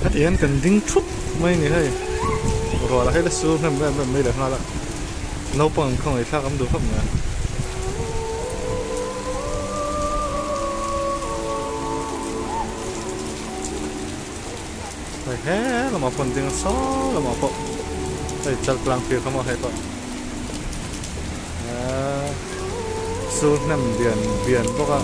thì anh cần dính chút mấy này hay rồi là hết là số năm mấy được là nấu bằng không phải sao cũng được không nhỉ phải hết là một phần tiếng số là một bộ phải chặt lang phiền không có hay vậy số năm biển biển bốc